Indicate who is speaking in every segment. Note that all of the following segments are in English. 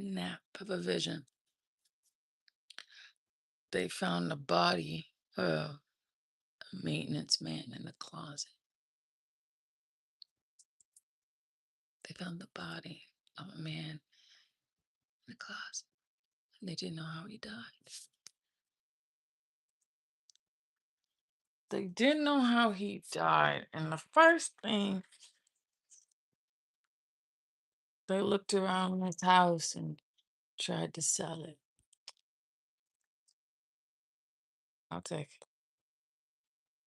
Speaker 1: nap of a vision. They found the body of a maintenance man in the closet. They found the body of a man in the closet. They didn't know how he died. They didn't know how he died. And the first thing, they looked around his house and tried to sell it. I'll take it.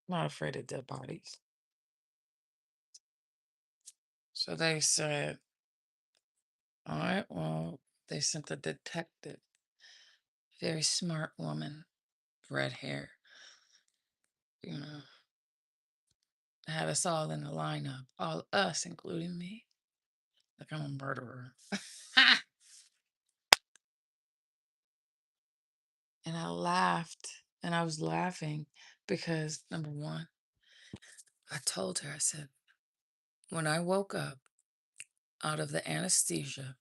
Speaker 1: Not afraid of dead bodies. So they said, all right, well, they sent a detective, very smart woman, red hair, you know, had us all in the lineup, all us, including me. Like I'm a murderer. And I laughed, and I was laughing because number one, I told her, I said, when I woke up out of the anesthesia,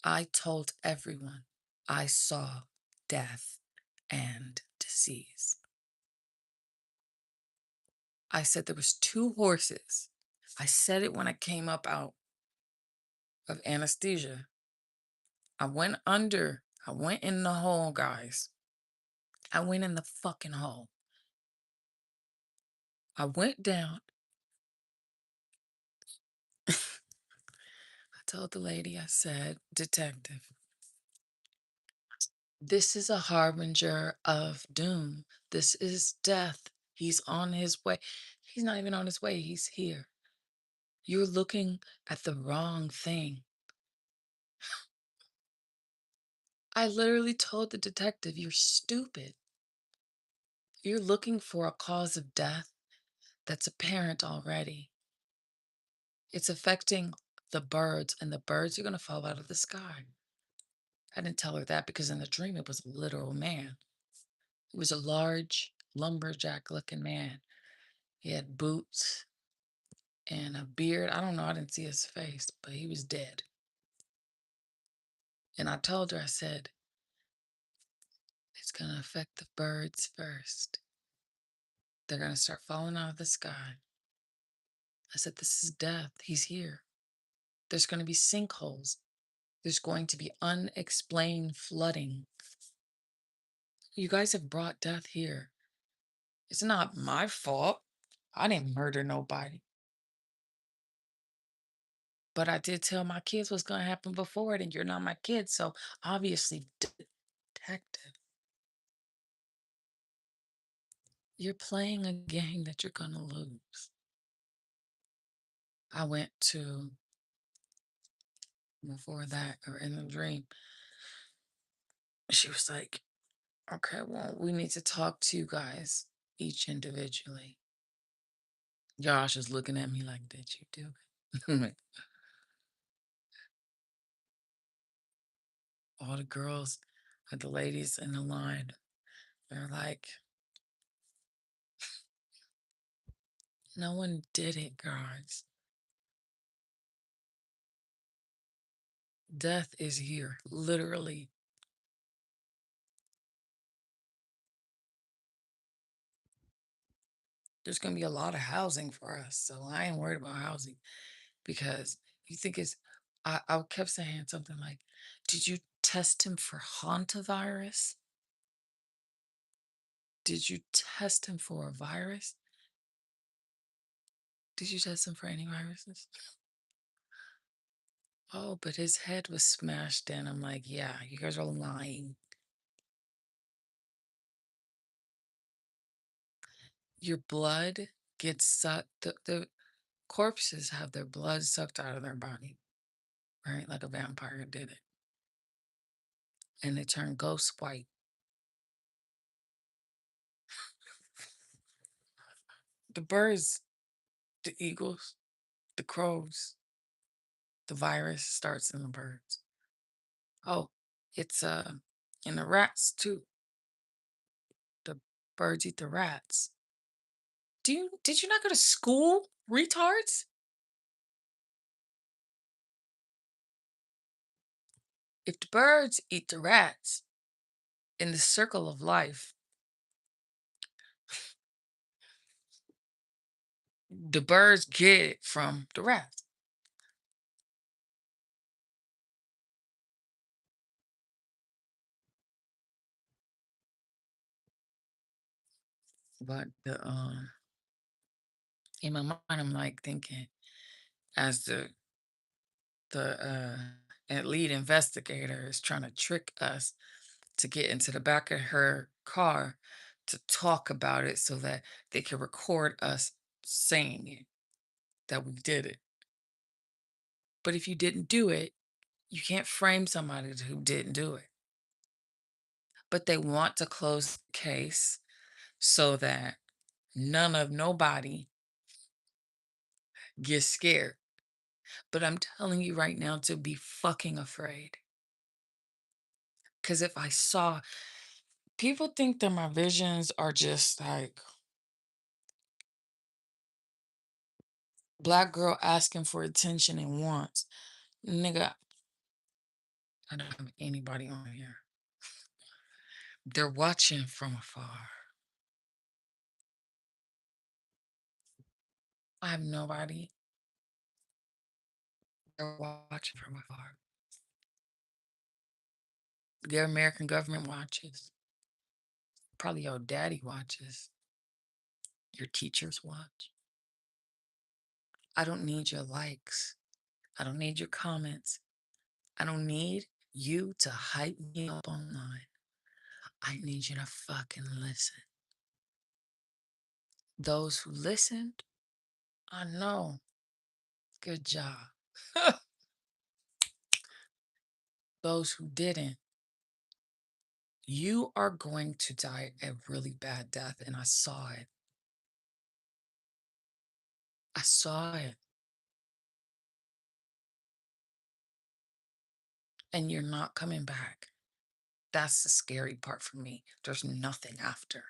Speaker 1: I told everyone I saw death and disease. I said there was two horses. I said it when I came up out of anesthesia. I went under. I went in the hole, guys. I went in the fucking hole. I went down. I told the lady, I said, detective, this is a harbinger of doom. This is death. He's on his way. He's not even on his way. He's here. You're looking at the wrong thing. I literally told the detective, you're stupid. You're looking for a cause of death that's apparent already. It's affecting the birds, and the birds are going to fall out of the sky. I didn't tell her that because in the dream it was a literal man. It was a large lumberjack looking man. He had boots and a beard. I don't know. I didn't see his face, but he was dead. And I told her, I said, it's going to affect the birds first. They're going to start falling out of the sky. I said, this is death. He's here. There's going to be sinkholes. There's going to be unexplained flooding. You guys have brought death here. It's not my fault. I didn't murder nobody. But I did tell my kids what's going to happen before it, and you're not my kid. So obviously, detective, you're playing a game that you're going to lose. I went to, before that, or in the dream, she was like, okay, well, we need to talk to you guys each individually. Josh is looking at me like, did you do it? All the girls, the ladies in the line, they're like, no one did it, guys. Death is here, literally. There's going to be a lot of housing for us. So I ain't worried about housing because you think it's, I kept saying something like, did you test him for hantavirus? Did you test him for a virus? Did you test him for any viruses? Oh, but his head was smashed in. I'm like, yeah, you guys are lying. Your blood gets sucked. The corpses have their blood sucked out of their body, right? Like a vampire did it. And they turn ghost white. The birds, the eagles, the crows, the virus starts in the birds. Oh, it's in the rats too. The birds eat the rats. Did you not go to school, retards? If the birds eat the rats in the circle of life, the birds get it from the rats. But in my mind, I'm like thinking, as the lead investigator is trying to trick us to get into the back of her car to talk about it so that they can record us saying it, that we did it. But if you didn't do it, you can't frame somebody who didn't do it. But they want to close the case so that nobody gets scared. But I'm telling you right now to be fucking afraid. Because if I saw, people think that my visions are just like black girl asking for attention and wants. Nigga, I don't have anybody on here. They're watching from afar. I have nobody. They're watching from afar. The American government watches. Probably your daddy watches. Your teachers watch. I don't need your likes. I don't need your comments. I don't need you to hype me up online. I need you to fucking listen. Those who listened, I know. Good job. Those who didn't, you are going to die a really bad death. And I saw it. I saw it. And you're not coming back. That's the scary part for me. There's nothing after.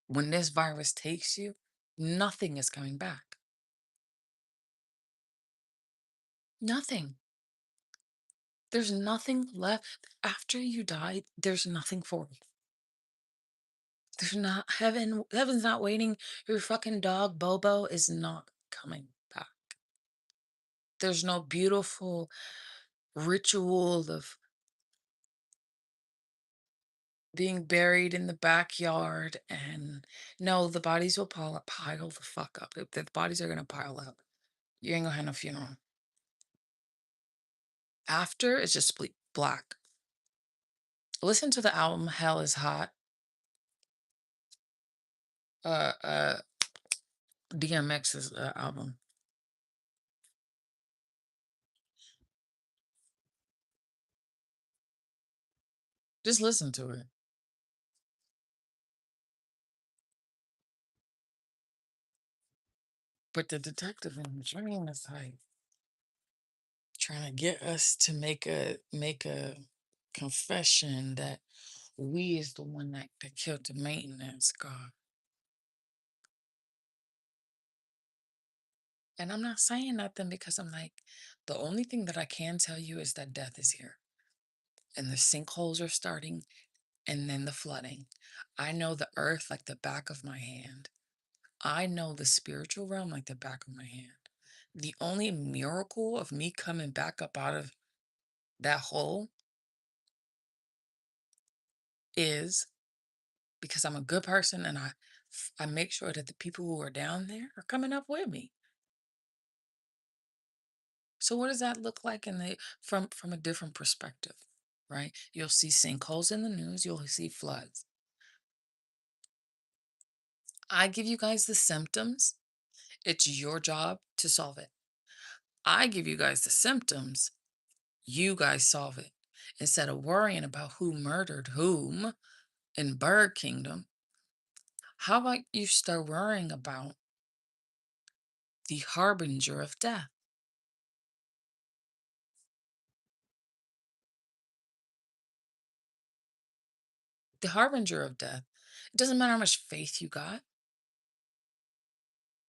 Speaker 1: When this virus takes you, nothing is coming back. Nothing. There's nothing left. After you die, there's nothing for you. There's not heaven's not waiting. Your fucking dog Bobo is not coming back. There's no beautiful ritual of being buried in the backyard, and no, the bodies will pile the fuck up. The bodies are gonna pile up. You ain't gonna have no funeral. After, it's just black. Listen to the album Hell is Hot. Uh uh DMX's album. Just listen to it. But the detective in the dream is like trying to get us to make a confession that we is the one that killed the maintenance guy. And I'm not saying nothing because I'm like, the only thing that I can tell you is that death is here. And the sinkholes are starting, and then the flooding. I know the earth like the back of my hand. I know the spiritual realm like the back of my hand. The only miracle of me coming back up out of that hole is because I'm a good person, and I make sure that the people who are down there are coming up with me. So what does that look like in the from a different perspective, right? You'll see sinkholes in the news, you'll see floods. I give you guys the symptoms. It's your job to solve it. I give you guys the symptoms. You guys solve it. Instead of worrying about who murdered whom in Bird Kingdom, how about you start worrying about the harbinger of death? The harbinger of death. It doesn't matter how much faith you got.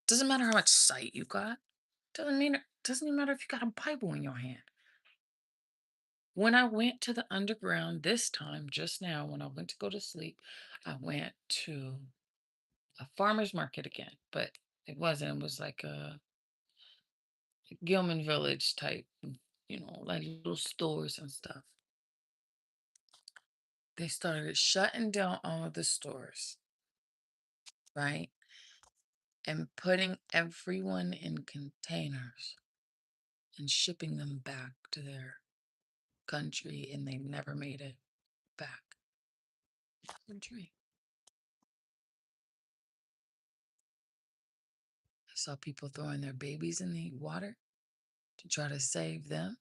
Speaker 1: Doesn't matter how much sight you got. Doesn't even matter if you got a Bible in your hand. When I went to the underground this time, just now, when I went to go to sleep, I went to a farmer's market again, but it wasn't. It was like a Gilman Village type, like little stores and stuff. They started shutting down all of the stores, right? And putting everyone in containers and shipping them back to their country, and they never made it back. Country. I saw people throwing their babies in the water to try to save them.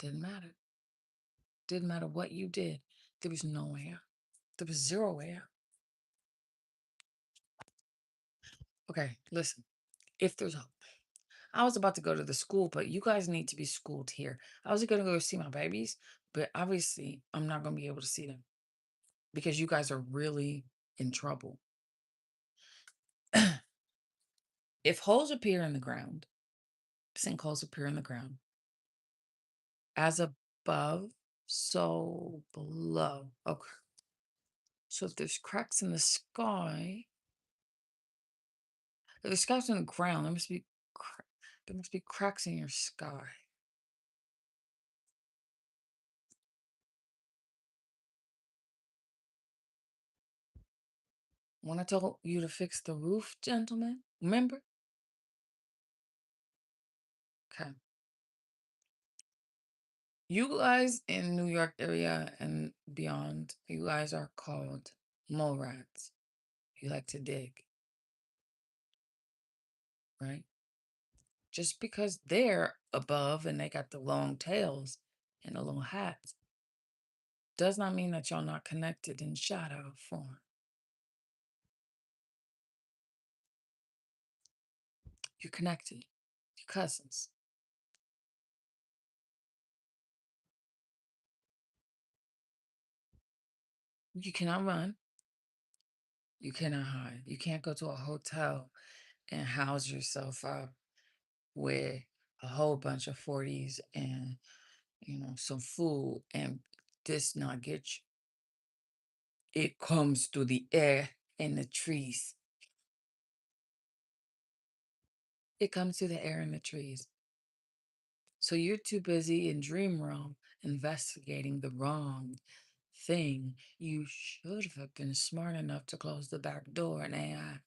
Speaker 1: Didn't matter. Didn't matter what you did. There was no way out. There was zero way out. Okay, listen. If there's hope. I was about to go to the school, but you guys need to be schooled here. I was going to go see my babies, but obviously I'm not going to be able to see them because you guys are really in trouble. If holes appear in the ground, sinkholes appear in the ground, as above, so below. Okay. So if there's cracks in the sky, if there's cracks in the ground, there must be cracks in your sky. When I told you to fix the roof, gentlemen, remember? Okay. You guys in New York area and beyond, you guys are called mole rats. You like to dig, right? Just because they're above and they got the long tails and the little hats does not mean that y'all not connected in shadow form. You're connected. You're cousins. You cannot run. You cannot hide. You can't go to a hotel and house yourself up with a whole bunch of 40s and some food and this not get you. It comes through the air and the trees. It comes through the air and the trees. So you're too busy in dream realm investigating the wrong thing. You should have been smart enough to close the back door in AI.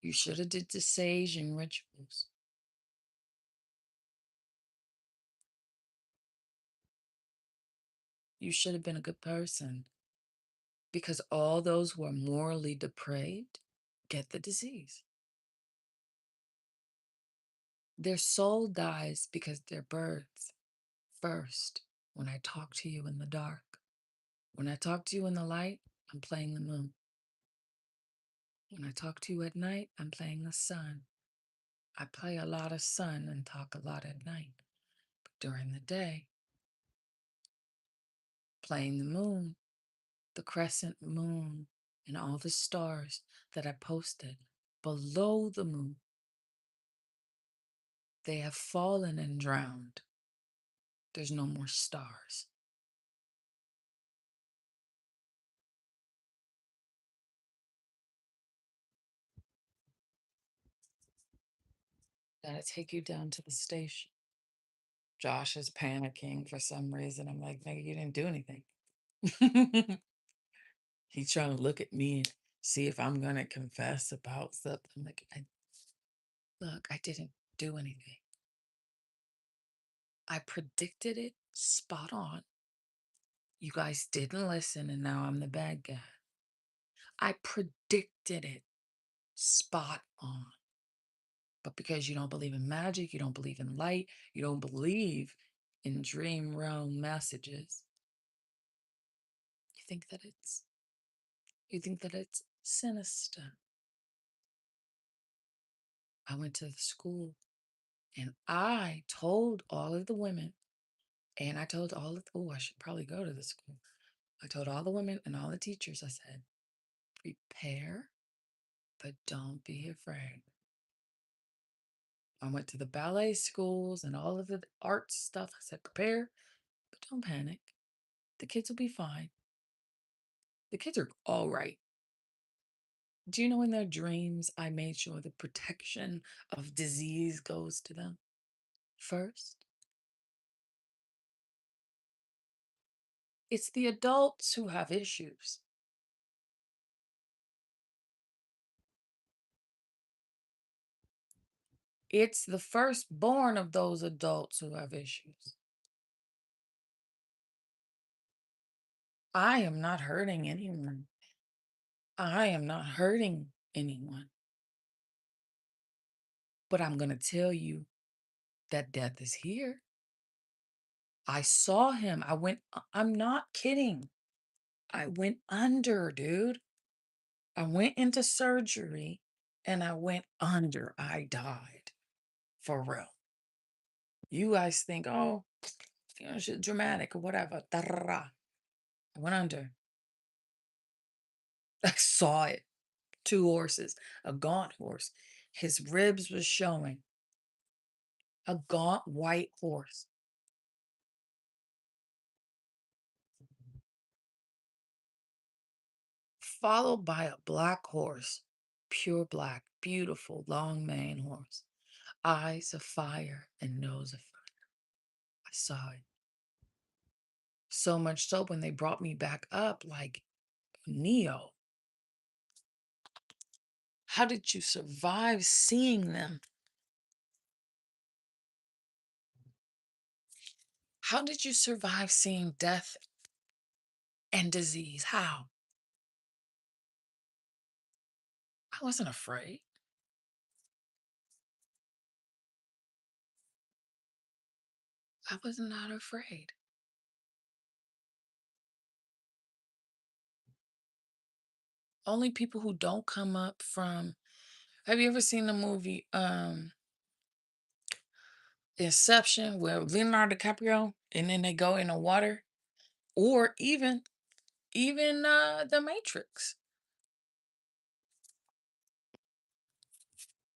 Speaker 1: You should have did the sage and rituals. You should have been a good person because all those who are morally depraved get the disease. Their soul dies because they're birds first. When I talk to you in the dark, when I talk to you in the light, I'm playing the moon. When I talk to you at night, I'm playing the sun. I play a lot of sun and talk a lot at night. But during the day, playing the moon, the crescent moon, and all the stars that I posted below the moon, they have fallen and drowned. There's no more stars. Gotta take you down to the station. Josh is panicking for some reason. I'm like, nigga, you didn't do anything. He's trying to look at me and see if I'm gonna confess about something. I'm like, look, I didn't do anything. I predicted it spot on. You guys didn't listen, and now I'm the bad guy. I predicted it spot on. But because you don't believe in magic, you don't believe in light, you don't believe in dream realm messages, you think that it's sinister. I went to the school and I told all of the women, and I told all of oh, I should probably go to the school. I told all the women and all the teachers, I said, prepare, but don't be afraid. I went to the ballet schools and all of the art stuff. I said, prepare, but don't panic. The kids will be fine. The kids are all right. Do you know in their dreams, I made sure the protection of disease goes to them first? It's the adults who have issues. It's the firstborn of those adults who have issues. I am not hurting anyone. I am not hurting anyone. But I'm going to tell you that death is here. I saw him. I'm not kidding. I went under, dude. I went into surgery and I went under. I died for real. You guys think, oh, shit dramatic or whatever. I went under. I saw it. Two horses, a gaunt horse. His ribs was showing. A gaunt white horse, followed by a black horse, pure black, beautiful, long mane horse, eyes of fire and nose of fire. I saw it. So much so when they brought me back up, like Neo, how did you survive seeing them? How did you survive seeing death and disease? How? I wasn't afraid. I was not afraid. Only people who don't come up from. Have you ever seen the movie Inception where Leonardo DiCaprio and then they go in the water? Or even The Matrix,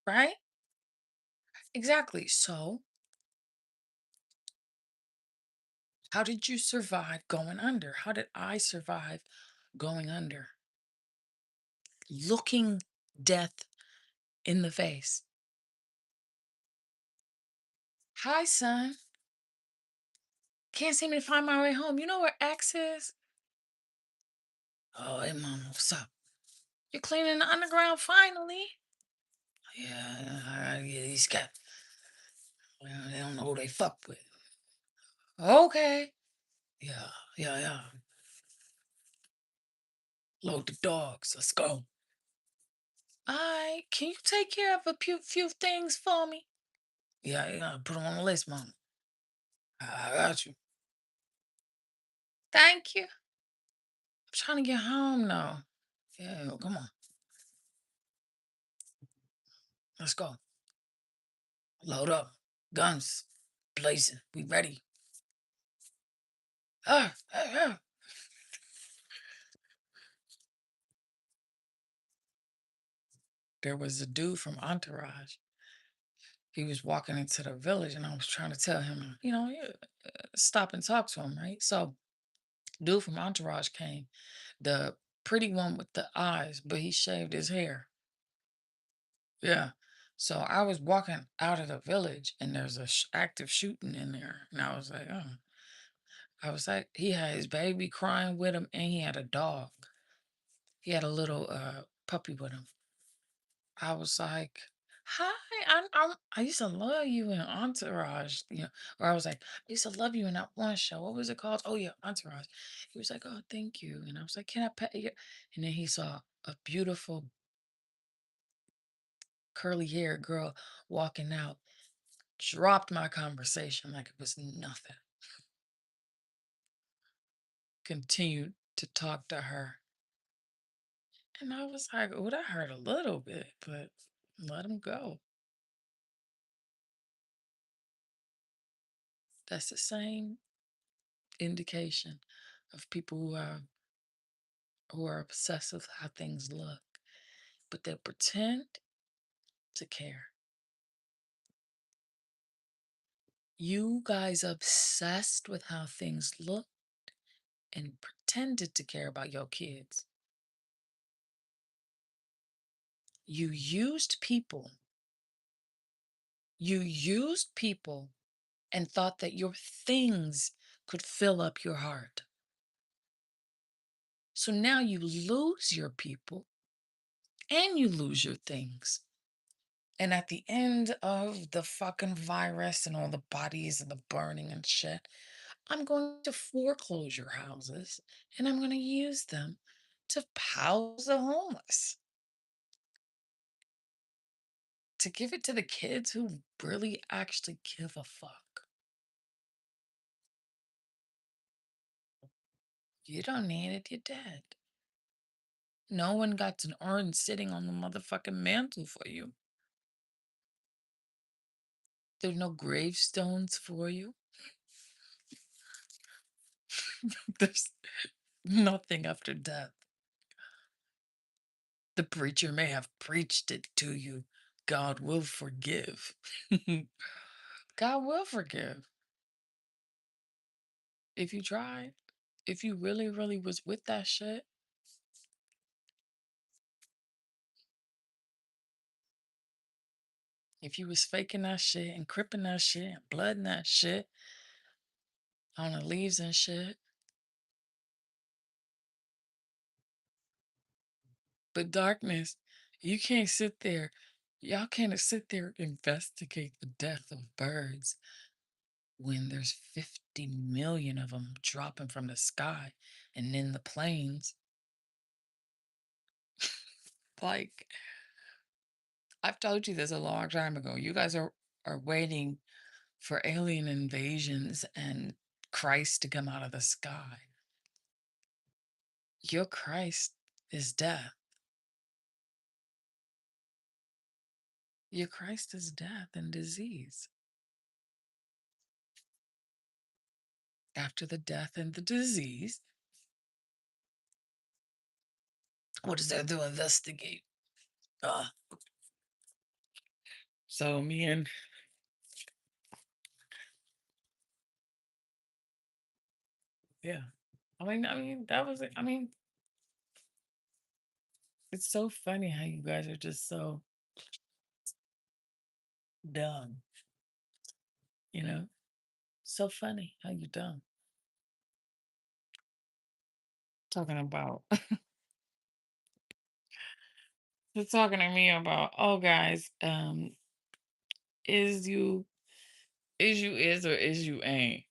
Speaker 1: right? Exactly. So, how did you survive going under? How did I survive going under? Looking death in the face. Hi, son. Can't seem to find my way home. You know where X is? Oh, hey, mama, what's up? You're cleaning the underground finally. Yeah, yeah, these cats. Well, they don't know who they fuck with. Okay. Yeah, yeah, yeah. Load the dogs. Let's go. Can you take care of a few things for me? Yeah, yeah. Put them on the list, mom. I got you. Thank you. I'm trying to get home now. Yeah, come on. Let's go. Load up. Guns blazing. We ready. Ah, ah, ah. There was a dude from Entourage. He was walking into the village, and I was trying to tell him, yeah, stop and talk to him, right? So, dude from Entourage came, the pretty one with the eyes, but he shaved his hair. Yeah. So I was walking out of the village, and there's a active shooting in there, and I was like, oh. I was like, he had his baby crying with him, and he had a dog. He had a little puppy with him. I was like, "Hi, I used to love you in Entourage, Or I was like, I used to love you in that one show. What was it called? Oh yeah, Entourage." He was like, "Oh, thank you," and I was like, "Can I pet you?" And then he saw a beautiful curly haired girl walking out, dropped my conversation like it was nothing. Continued to talk to her, and I was like, "Oh, that hurt a little bit, but let him go." That's the same indication of people who are obsessed with how things look, but they pretend to care. You guys obsessed with how things look and pretended to care about your kids. You used people. You used people and thought that your things could fill up your heart. So now you lose your people and you lose your things. And at the end of the fucking virus and all the bodies and the burning and shit, I'm going to foreclose your houses and I'm going to use them to house the homeless, to give it to the kids who really actually give a fuck. You don't need it, you're dead. No one got an urn sitting on the motherfucking mantle for you. There's no gravestones for you. There's nothing after death. The preacher may have preached it to you. God will forgive. God will forgive if you tried. If you really, really was with that shit, if you was faking that shit and cripping that shit and blooding that shit on the leaves and shit. But darkness, you can't sit there. Y'all can't sit there and investigate the death of birds when there's 50 million of them dropping from the sky and in the plains. Like, I've told you this a long time ago. You guys are waiting for alien invasions and Christ to come out of the sky. Your Christ is death. Your Christ is death and disease. After the death and the disease, what is there to investigate? Uh, so me and yeah. I mean that was it. I mean, it's so funny how you guys are just so dumb, you know? So funny how you dumb. Talking about they're talking to me about, oh guys, is you is or is you ain't.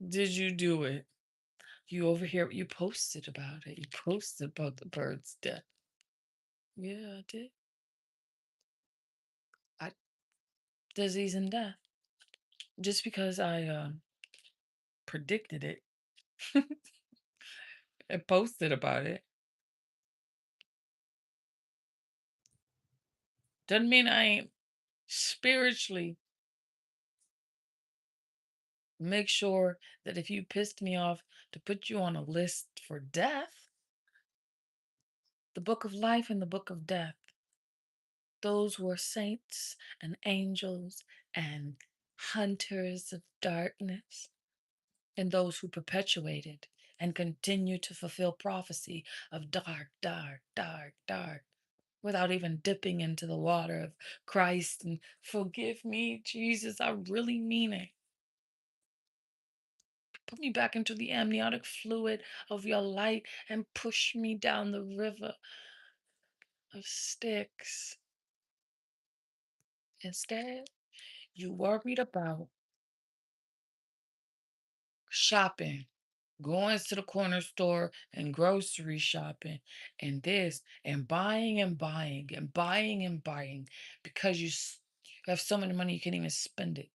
Speaker 1: Did you do it? You over here, you posted about it. You posted about the bird's death. Yeah, I did. I disease and death. Just because I predicted it and posted about it doesn't mean I ain't spiritually make sure that if you pissed me off to put you on a list for death, the book of life and the book of death. Those were saints and angels and hunters of darkness, and those who perpetuated and continue to fulfill prophecy of dark, dark, dark, dark, without even dipping into the water of Christ and forgive me, Jesus, I really mean it. Put me back into the amniotic fluid of your light and push me down the river of Styx. Instead, you worried about shopping, going to the corner store and grocery shopping and this and buying and buying and buying and buying because you have so much money you can't even spend it.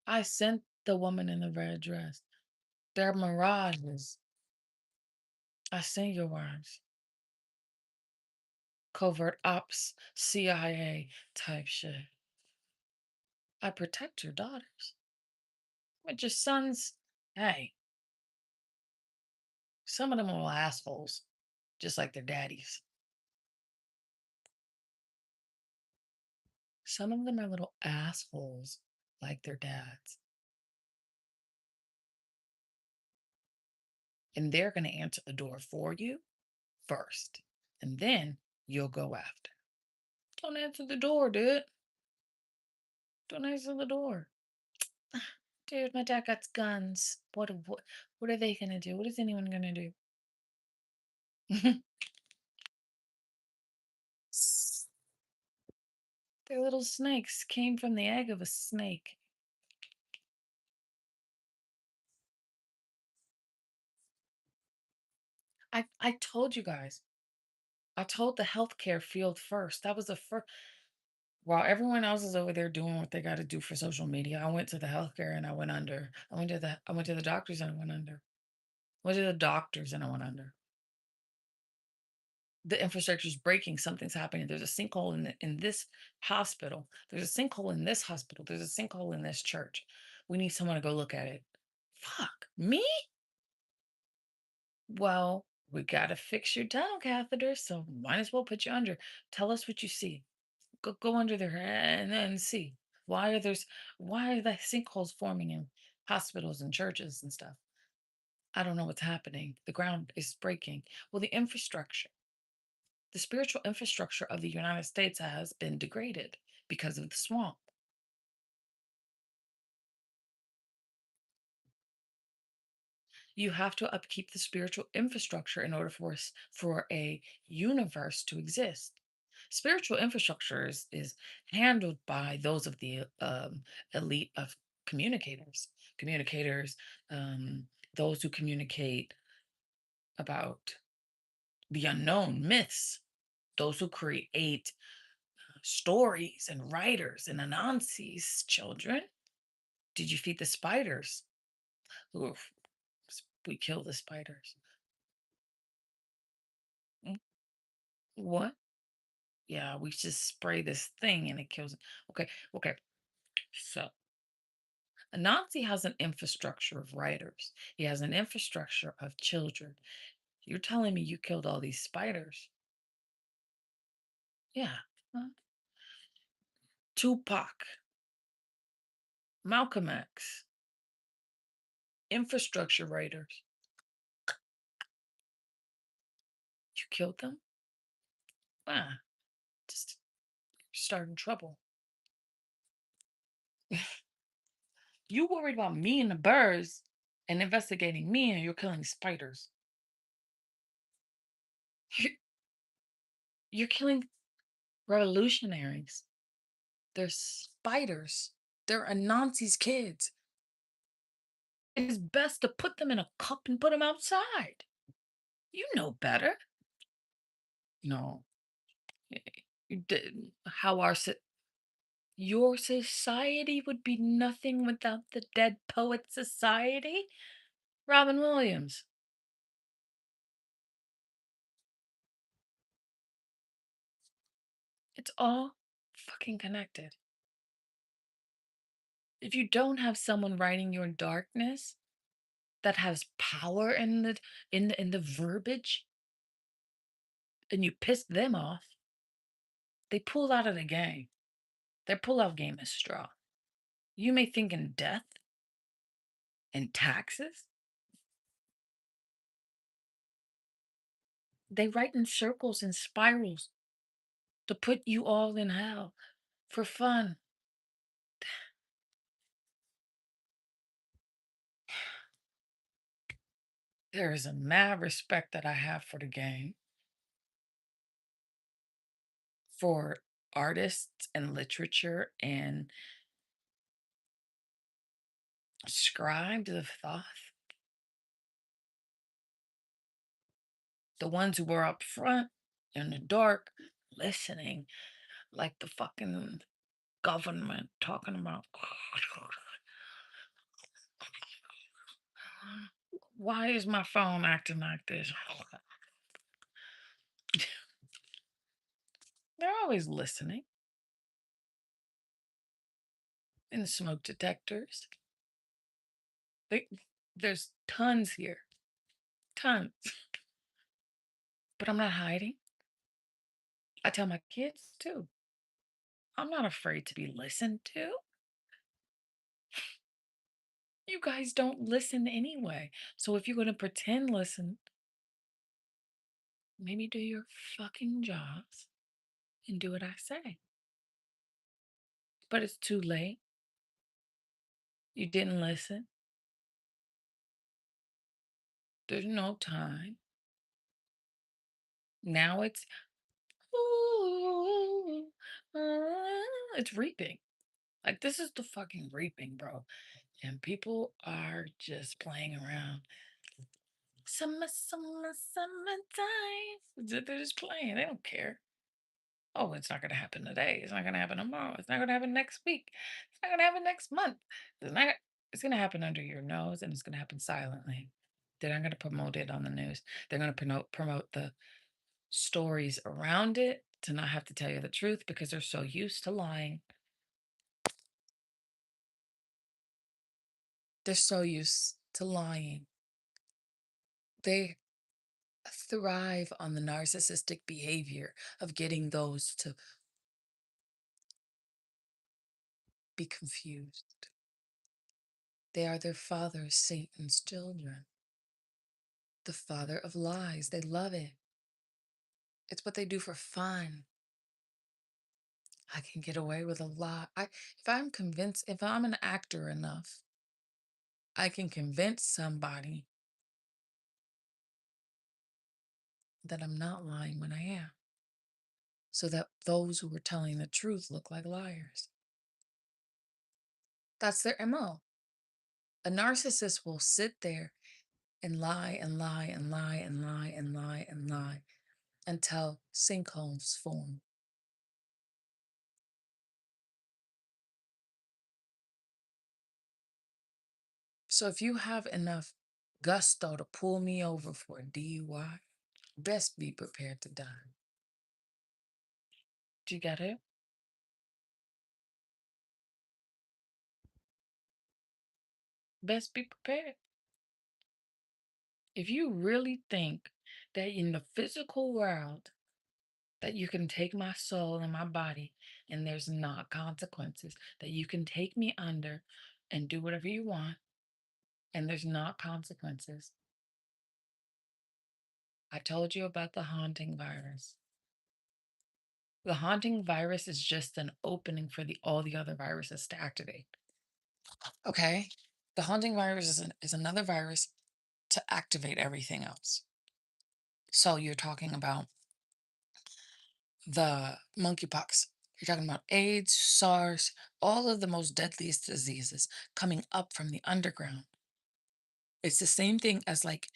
Speaker 1: I sent the woman in the red dress. They're mirages. I sent your words. Covert ops, CIA type shit. I protect your daughters. But your sons, hey, some of them are assholes. just like their daddies. Some of them are little assholes like their dads, and they're going to answer the door for you first, and then you'll go after. Don't answer the door, dude. Don't answer the door. Dude, my dad got guns. What are they gonna do? What is anyone gonna do? S- They're little snakes. Came from the egg of a snake. I told you guys. I told the healthcare field first. That was the first. While everyone else is over there doing what they got to do for social media, I went to the healthcare and I went under. I went to the doctors and I went under. Went to the doctors and I went under. The infrastructure is breaking. Something's happening. There's a sinkhole in this hospital. There's a sinkhole in this hospital. There's a sinkhole in this church. We need someone to go look at it. Fuck me. Well, we gotta fix your tunnel catheter, so might as well put you under. Tell us what you see. Go under there and then see why are the sinkholes forming in hospitals and churches and stuff. I don't know what's happening. The ground is breaking. Well, the spiritual infrastructure of the United States has been degraded because of the swamp. You have to upkeep the spiritual infrastructure in order for a universe to exist. Spiritual infrastructure is handled by those of the elite of communicators, um, those who communicate about the unknown, myths, those who create stories and writers and Anansi's children. Did you feed the spiders? Oof, we kill the spiders. Mm, what? Yeah, we just spray this thing and it kills it. Okay, okay. So Anansi has an infrastructure of writers. He has an infrastructure of children. You're telling me you killed all these spiders? Yeah. Huh? Tupac, Malcolm X, infrastructure writers. You killed them? Ah, just starting trouble. You worried about me and the birds and investigating me, and you're killing spiders. You- You're killing revolutionaries. They're spiders. They're Anansi's kids. It is best to put them in a cup and put them outside. You know better. No. eh, How your society would be nothing without the Dead Poet Society? Robin Williams. It's all fucking connected. If you don't have someone writing your darkness that has power in the verbiage and you piss them off, they pull out of the game. Their pull-out game is strong. You may think in death and taxes. They write in circles and spirals to put you all in hell for fun. There is a mad respect that I have for the game, for artists and literature and scribes of thought, the ones who were up front in the dark listening like the fucking government talking about why is my phone acting like this? They're always listening in smoke detectors. They, there's tons here, tons. but I'm not hiding. I tell my kids too. I'm not afraid to be listened to. You guys don't listen anyway. So if you're going to pretend listen, maybe do your fucking jobs and do what I say. But it's too late. You didn't listen. There's no time. Now ooh, it's reaping. Like this is the fucking reaping, bro. And people are just playing around. Summer, summer, summertime. They're just playing. They don't care. Oh, it's not going to happen today. It's not going to happen tomorrow. It's not going to happen next week. It's not going to happen next month. It's not. It's going to happen under your nose, and it's going to happen silently. They're not going to promote it on the news. They're going to promote the stories around it to not have to tell you the truth because they're so used to lying. They're so used to lying. They thrive on the narcissistic behavior of getting those to be confused. They are their father, Satan's children, the father of lies. They love it. It's what they do for fun. I can get away with a lie. If I'm convinced, if I'm an actor enough, I can convince somebody that I'm not lying when I am, so that those who are telling the truth look like liars. That's their MO. A narcissist will sit there and lie and lie and lie and lie and lie and lie until sinkholes form. So if you have enough gusto to pull me over for a DUI, best be prepared to die. Do you get it? Best be prepared. If you really think that in the physical world that you can take my soul and my body and there's not consequences, that you can take me under and do whatever you want and there's not consequences. I told you about the haunting virus. The haunting virus is just an opening for all the other viruses to activate. Okay? The haunting virus is another virus to activate everything else. So you're talking about the monkeypox. You're talking about AIDS, SARS, all of the most deadliest diseases coming up from the underground. It's the same thing as like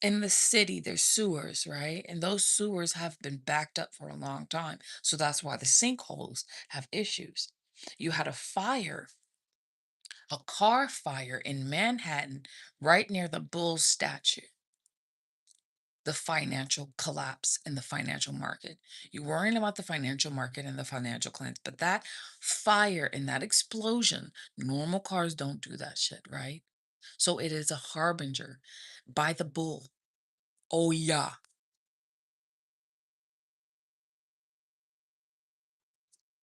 Speaker 1: in the city, there's sewers, right? And those sewers have been backed up for a long time. So that's why the sinkholes have issues. You had a car fire in Manhattan, right near the Bulls statue. The financial collapse in the financial market. You're worrying about the financial market and the financial clients, but that fire and that explosion, normal cars don't do that shit, right? So it is a harbinger by the bull. Oh, yeah.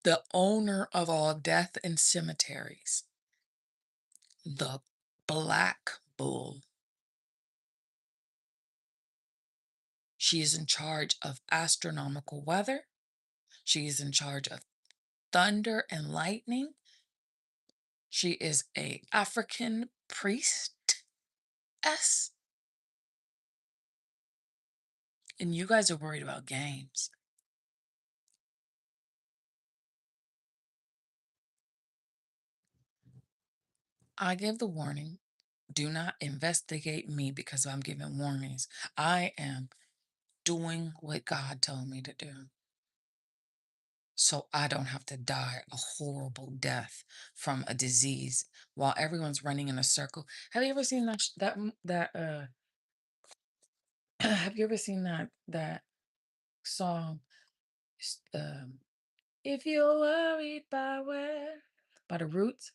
Speaker 1: The owner of all death and cemeteries, the black bull. She is in charge of astronomical weather. She is in charge of thunder and lightning. She is a African priestess. And you guys are worried about games. I give the warning. Do not investigate me because I'm giving warnings. I am doing what God told me to do. So I don't have to die a horrible death from a disease while everyone's running in a circle. Have you ever seen have you ever seen that song? S- Um, if you're worried by where, by the Roots.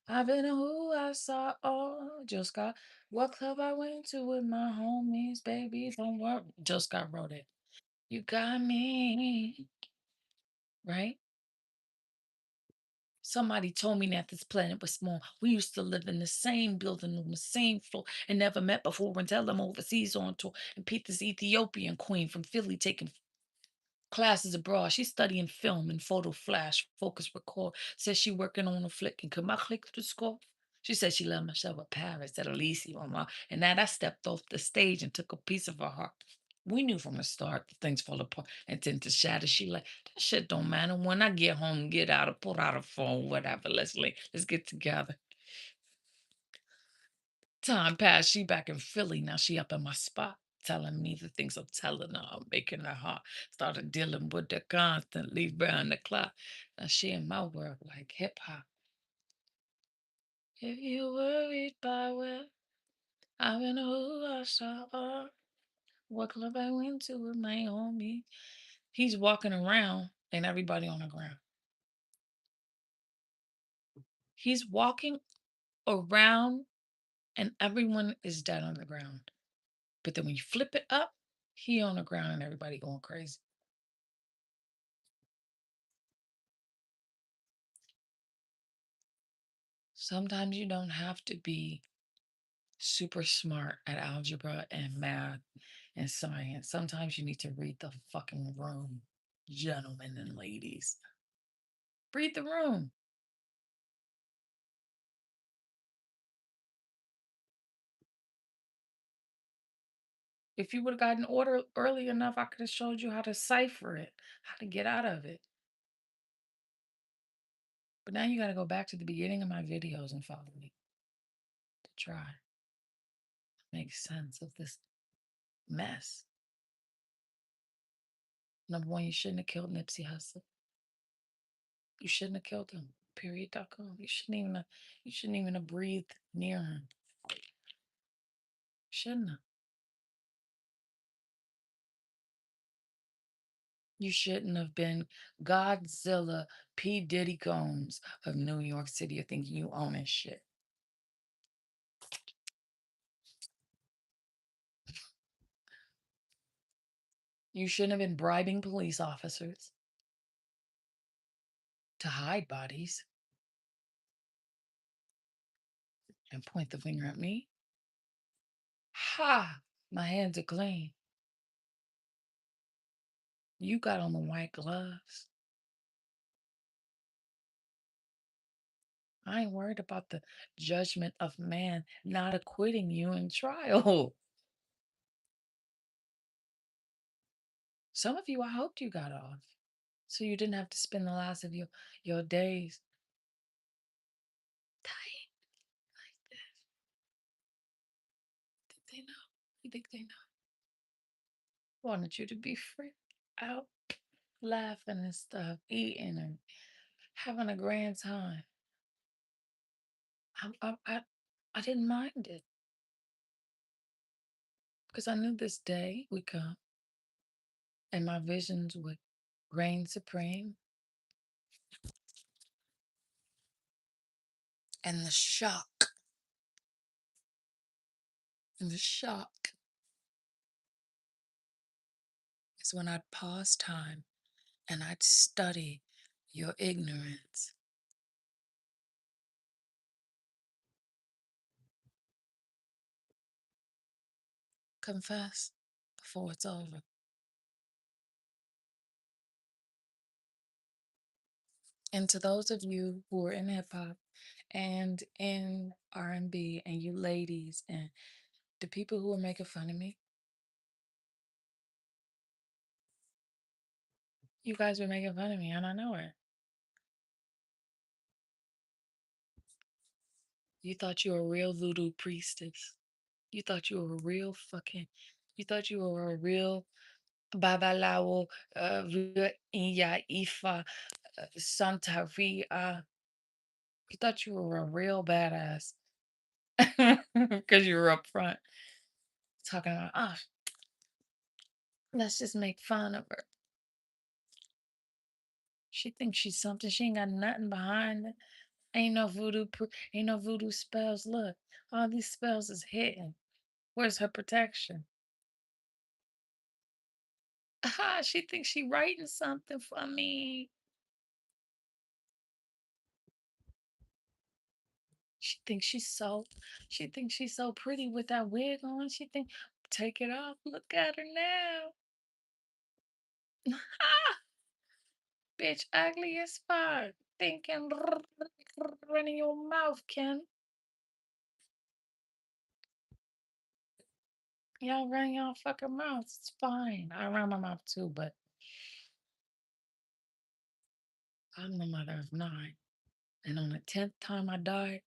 Speaker 1: I've been who I saw all. Just got what club I went to with my homies, baby. Don't worry. Just got wrote it. You got me, right? Somebody told me that this planet was small. We used to live in the same building on the same floor and never met before until I'm overseas on tour. And Pete, this Ethiopian queen from Philly, taking classes abroad. She's studying film and photo flash, focus record. Says she working on a flick and could my click to the score. She said she loved Michelle with Paris at Elysium, mama. And that I stepped off the stage and took a piece of her heart. We knew from the start that things fall apart and tend to shatter. She like, that shit don't matter. When I get home, get out of, pull out a phone, whatever. Let's link. Let's get together. Time passed. She back in Philly. Now she up in my spot, telling me the things I'm telling her. I'm making her heart. Started dealing with her constantly round the clock. Now she in my world like hip hop. If you worried by where I've been who I saw, what club I went to with my homie. He's walking around and everybody on the ground. He's walking around and everyone is dead on the ground. But then when you flip it up, he on the ground and everybody going crazy. Sometimes you don't have to be super smart at algebra and math and science. Sometimes you need to read the fucking room, gentlemen and ladies. Read the room. If you would have gotten order early enough, I could have showed you how to cipher it, how to get out of it. But now you got to go back to the beginning of my videos and follow me to try make sense of this mess. Number one, you shouldn't have killed Nipsey Hussle. You shouldn't have killed him. Period.com. You shouldn't even have breathed near him. Shouldn't have. You shouldn't have been Godzilla P. Diddy Combs of New York City thinking you own his shit. You shouldn't have been bribing police officers to hide bodies and point the finger at me. Ha! My hands are clean. You got on the white gloves. I ain't worried about the judgment of man not acquitting you in trial. Some of you, I hoped you got off so you didn't have to spend the last of your days dying like this. Did they know? You think they know? Wanted you to be free out, laughing and stuff, eating and having a grand time. I, I, I, I didn't mind it because I knew this day would come and my visions would reign supreme. And the shock is when I'd pause time and I'd study your ignorance. Confess before it's over. And to those of you who are in hip hop and in R&B and you ladies and the people who are making fun of me, you guys were making fun of me and I know it. You thought you were a real voodoo priestess. You thought you were a real fucking, you thought you were a real Babalawo, real Inya Ifa, Santeria. You thought you were a real badass because you were up front talking about, oh, let's just make fun of her. She thinks she's something. She ain't got nothing behind it. Ain't no voodoo spells. Look, all these spells is hidden. Where's her protection? She thinks she writing something for me. She thinks she's so pretty with that wig on. She think, take it off. Look at her now. Bitch, ugly as fuck. Thinking running your mouth, Ken. Y'all run your fucking mouths. It's fine. I run my mouth too, but I'm the mother of nine. And on the 10th time I died,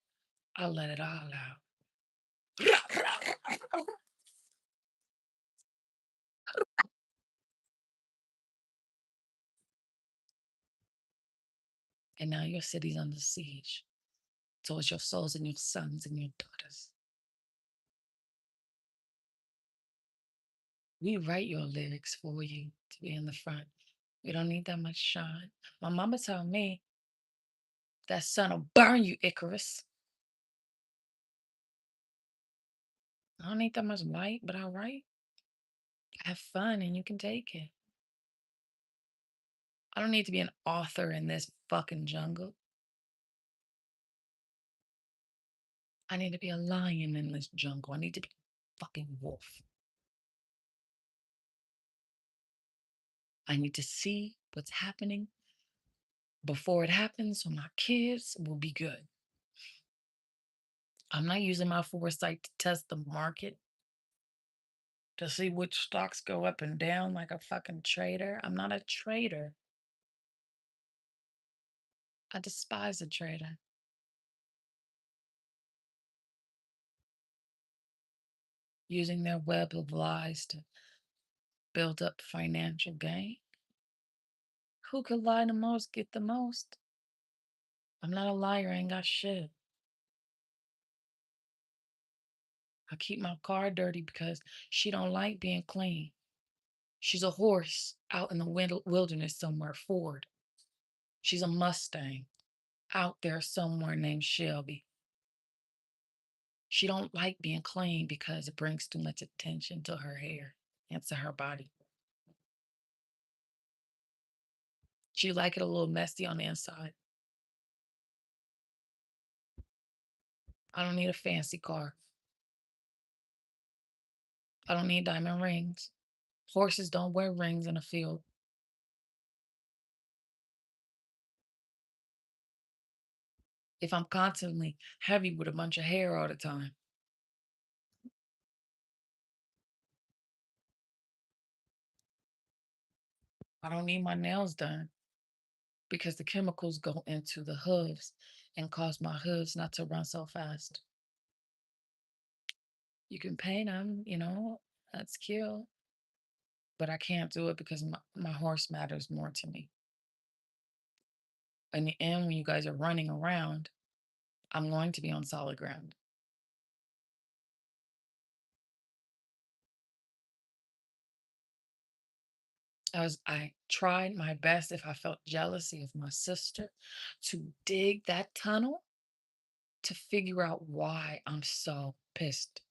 Speaker 1: I let it all out. And now your city's under siege. So it's your souls and your sons and your daughters. We write your lyrics for you to be in the front. We don't need that much shine. My mama told me that sun will burn you, Icarus. I don't need that much light, but I write. Have fun and you can take it. I don't need to be an author in this fucking jungle. I need to be a lion in this jungle. I need to be a fucking wolf. I need to see what's happening before it happens so my kids will be good. I'm not using my foresight to test the market to see which stocks go up and down like a fucking trader. I'm not a trader. I despise a trader. Using their web of lies to build up financial gain. Who could lie the most get the most? I'm not a liar, I ain't got shit. I keep my car dirty because she don't like being clean. She's a horse out in the wilderness somewhere, Ford. She's a Mustang out there somewhere named Shelby. She don't like being clean because it brings too much attention to her hair and to her body. She like it a little messy on the inside. I don't need a fancy car. I don't need diamond rings. Horses don't wear rings in a field. If I'm constantly heavy with a bunch of hair all the time, I don't need my nails done because the chemicals go into the hooves and cause my hooves not to run so fast. You can paint them, that's cute, but I can't do it because my horse matters more to me. In the end, when you guys are running around, I'm going to be on solid ground. I tried my best if I felt jealousy of my sister to dig that tunnel to figure out why I'm so pissed.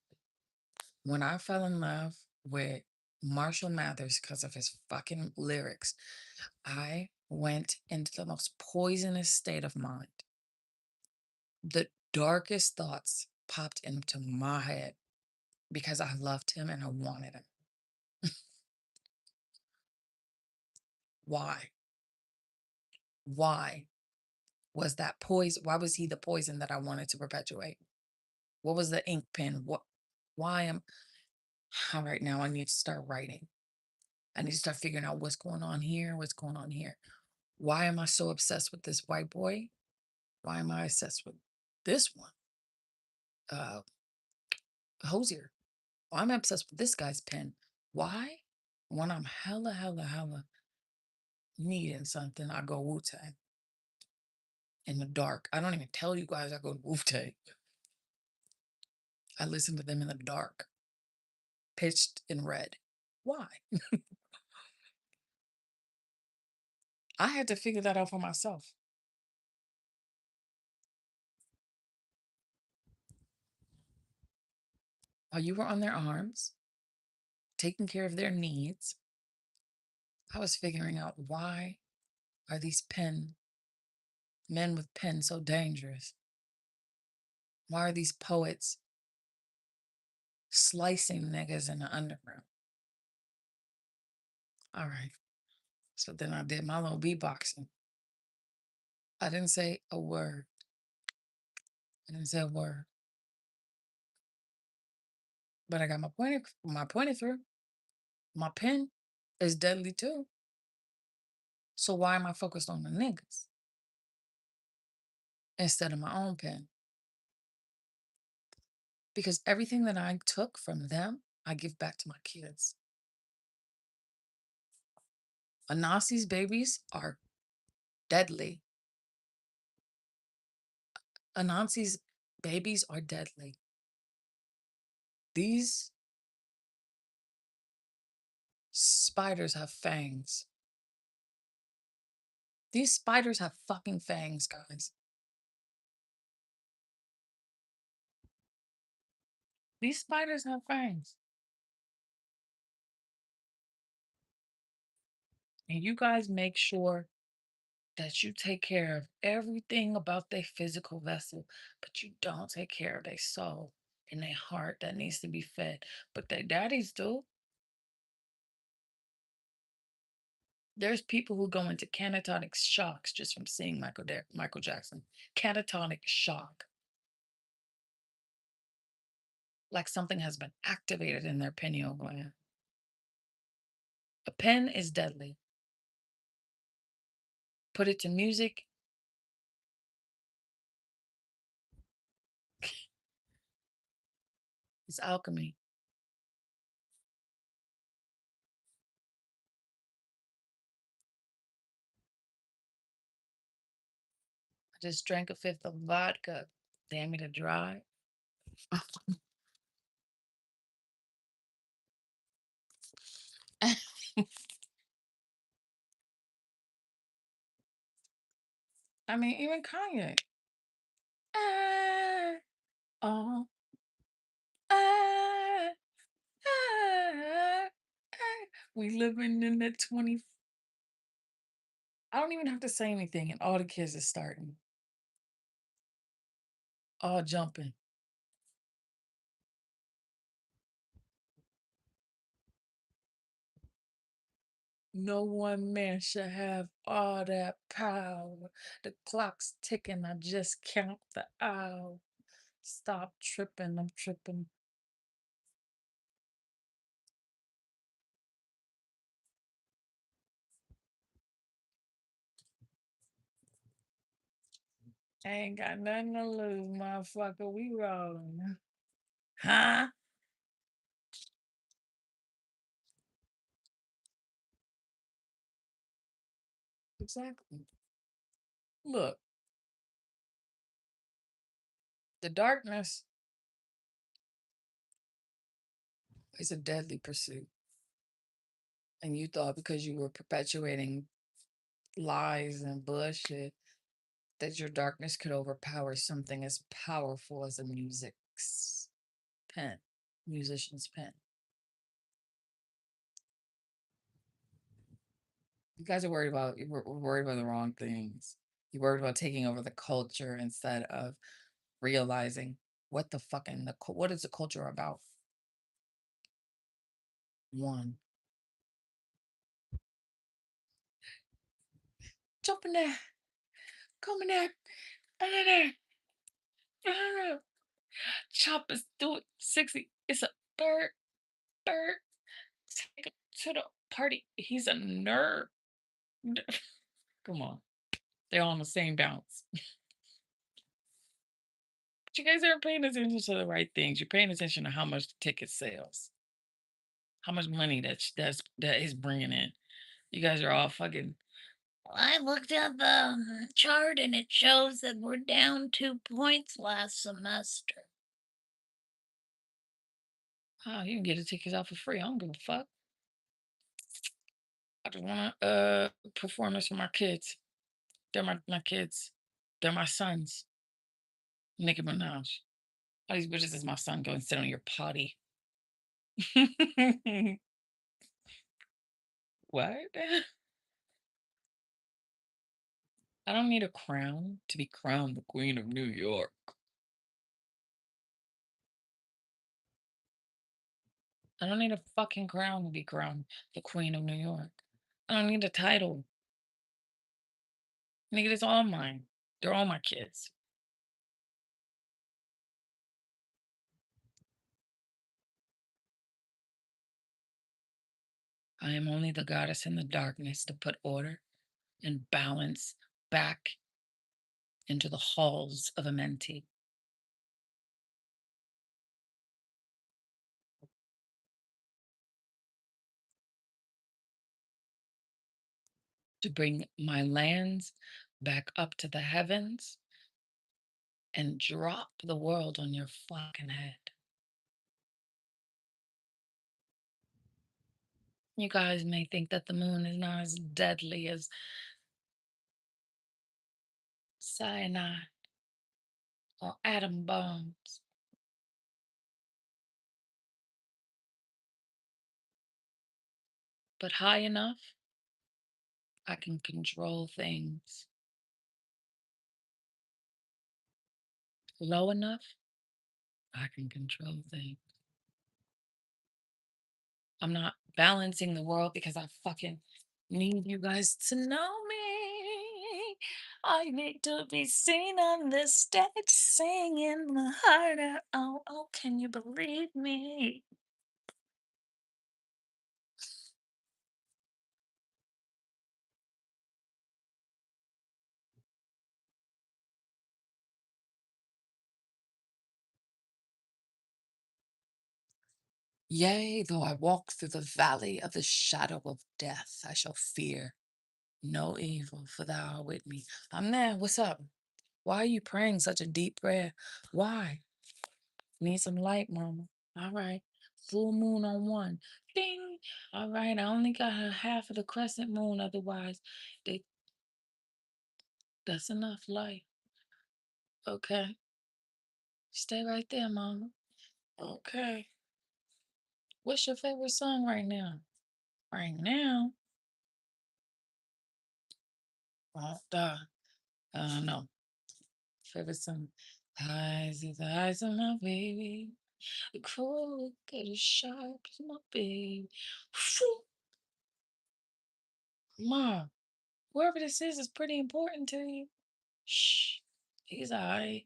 Speaker 1: When I fell in love with Marshall Mathers because of his fucking lyrics, I went into the most poisonous state of mind. The darkest thoughts popped into my head because I loved him and I wanted him. Why? Why was that poison? Why was he the poison that I wanted to perpetuate? What was the ink pen? Why am all right now? I need to start writing. I need to start figuring out what's going on here, what's going on here. Why am I so obsessed with this white boy? Why am I obsessed with this one? Uh, Hosier. Why am I obsessed with this guy's pen? Why? When I'm hella needing something, I go Wu Tang in the dark. I don't even tell you guys I go Wu Tang. I listen to them in the dark, pitched in red. Why? I had to figure that out for myself. While you were on their arms, taking care of their needs, I was figuring out why are these men with pens so dangerous? Why are these poets slicing niggas in the underground? All right. So then I did my little beatboxing. I didn't say a word. I didn't say a word. But I got my point through. My pen is deadly too. So why am I focused on the niggas instead of my own pen? Because everything that I took from them, I give back to my kids. Anasi's babies are deadly. Anansi's babies are deadly. These spiders have fangs. These spiders have fucking fangs, guys. These spiders have fangs. And you guys make sure that you take care of everything about their physical vessel, but you don't take care of their soul and their heart that needs to be fed. But their daddies do. There's people who go into catatonic shocks just from seeing Michael Jackson. Catatonic shock. Like something has been activated in their pineal gland. A pen is deadly. Put it to music. It's alchemy. I just drank a fifth of vodka. Damn me to dry. I mean, even Kanye. Ah, oh, ah, ah, ah. We living in the 20. I don't even have to say anything, and all the kids are starting, all jumping. No one man should have all that power. The clock's ticking. I just count the hour. Stop tripping. I'm tripping. I ain't got nothing to lose, motherfucker. We rolling. Huh? Exactly. Look, the darkness is a deadly pursuit. And you thought because you were perpetuating lies and bullshit that your darkness could overpower something as powerful as a music's pen, musician's pen. You guys are worried about the wrong things. You're worried about taking over the culture instead of realizing what is the culture about. One, jump in there, come in there, in there, chop us, do it, 60. It's a bird, bird. Take him to the party. He's a nerd. Come on, they're all on the same bounce. But you guys aren't paying attention to the right things. You're paying attention to how much the ticket sells, how much money that is bringing in. You guys are all fucking. I looked at the chart and it shows that we're down 2 points last semester. Oh, you can get the tickets out for free. I don't give a fuck. I just want to perform this for my kids. They're my kids. They're my sons. Nicki Minaj. All these bitches is my son. Go and sit on your potty. What? I don't need a crown to be crowned the Queen of New York. I don't need a fucking crown to be crowned the Queen of New York. I don't need a title. Nigga, it's all mine. They're all my kids. I am only the goddess in the darkness to put order and balance back into the halls of Amenti, to bring my lands back up to the heavens and drop the world on your fucking head. You guys may think that the moon is not as deadly as cyanide or atom bombs, but high enough, I can control things. Low enough, I can control things. I'm not balancing the world because I fucking need you guys to know me. I need to be seen on this stage singing my heart out. Oh, oh, can you believe me? Yea, though I walk through the valley of the shadow of death, I shall fear no evil, for thou art with me. I'm there. What's up? Why are you praying such a deep prayer? Why? Need some light, mama. All right. Full moon on one. Ding. All right. I only got a half of the crescent moon. Otherwise, they that's enough light. Okay. Stay right there, mama. Okay. What's your favorite song right now? Right now? Duh. No. Favorite song. Eyes is the eyes of my baby. The cold look as sharp as my baby. Phew. Ma, whoever this is pretty important to you. Shh. He's alright.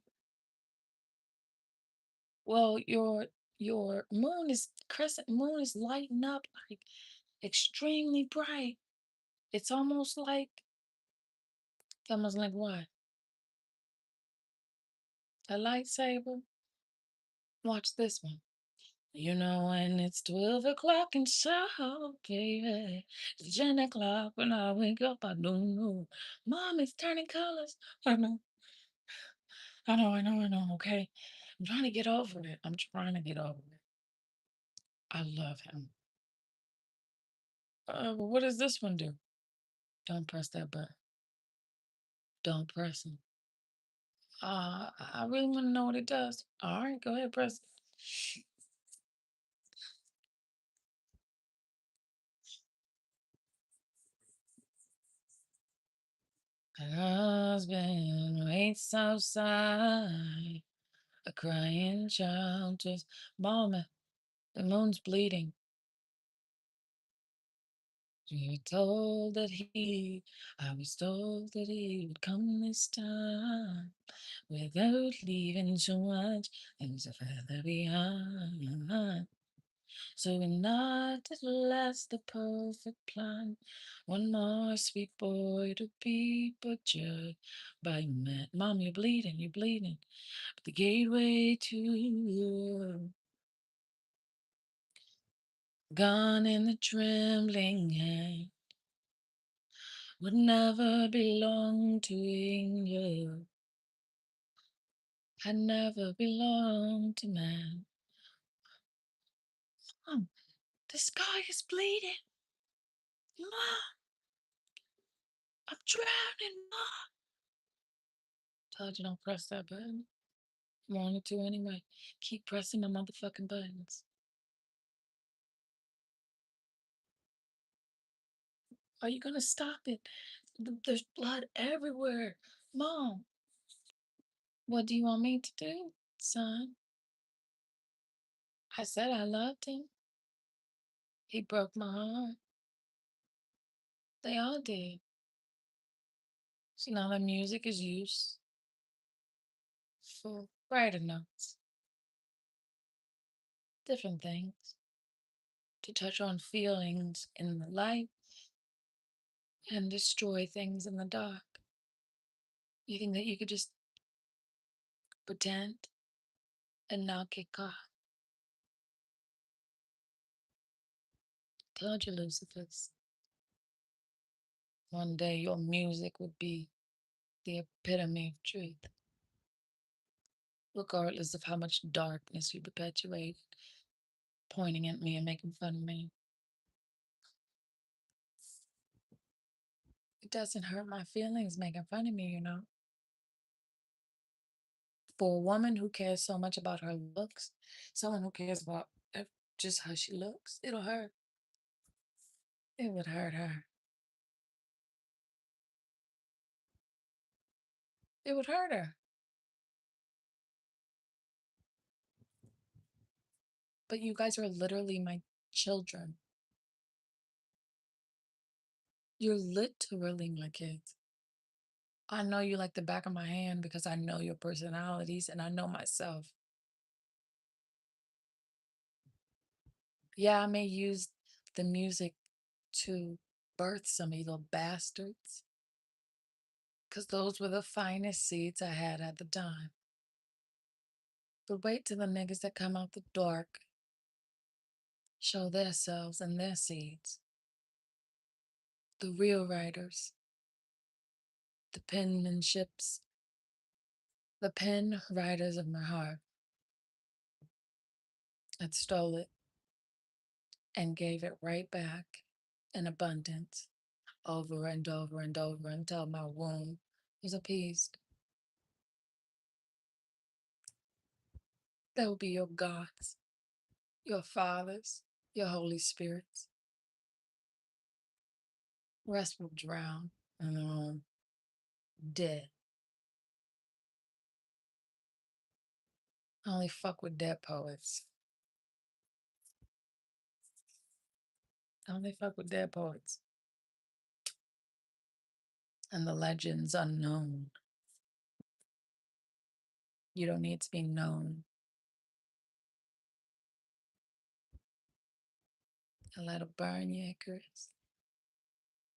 Speaker 1: Well, your moon is crescent moon is lighting up like extremely bright. It's almost like what? A lightsaber? Watch this one. You know when it's 12 o'clock and so, baby, it's 10 o'clock when I wake up, I don't know. Mom, it's turning colors. I know, I know, okay? I'm trying to get over it. I'm trying to get over it. I love him. But what does this one do? Don't press that button. Don't press it. I really want to know what it does. All right, go ahead, press it. Husband waits outside, a crying child just mama. The moon's bleeding. I was told that he would come this time without leaving so much as a feather behind. So we knocked at last the perfect plan. One more sweet boy to be butchered by man. Mom, you're bleeding, you're bleeding. But the gateway to you, gone in the trembling hand, would never belong to you. Had never belonged to man. Mom, the sky is bleeding. Mom, I'm drowning, Mom. Told you don't press that button. Wanted to anyway. Keep pressing the motherfucking buttons. Are you gonna stop it? There's blood everywhere. Mom, what do you want me to do, son? I said I loved him. He broke my heart. They all did. So now the music is used for brighter notes, different things, to touch on feelings in the light and destroy things in the dark. You think that you could just pretend and not get caught? Told you, Lucifers. One day your music would be the epitome of truth, regardless of how much darkness you perpetuate, pointing at me and making fun of me. It doesn't hurt my feelings making fun of me, you know. For a woman who cares so much about her looks, someone who cares about just how she looks, it'll hurt. It would hurt her. It would hurt her. But you guys are literally my children. You're literally my kids. I know you like the back of my hand because I know your personalities and I know myself. Yeah, I may use the music to birth some of you little bastards because those were the finest seeds I had at the time. But wait till the niggas that come out the dark show themselves and their seeds. The real writers, the penmanships, the pen writers of my heart that stole it and gave it right back in abundance over and over and over until my womb was appeased. That will be your gods, your fathers, your Holy Spirits. Rest will drown in their own dead. I only fuck with dead poets. I only fuck with dead poets. And the legends unknown. You don't need to be known. And let it burn you, Icarus.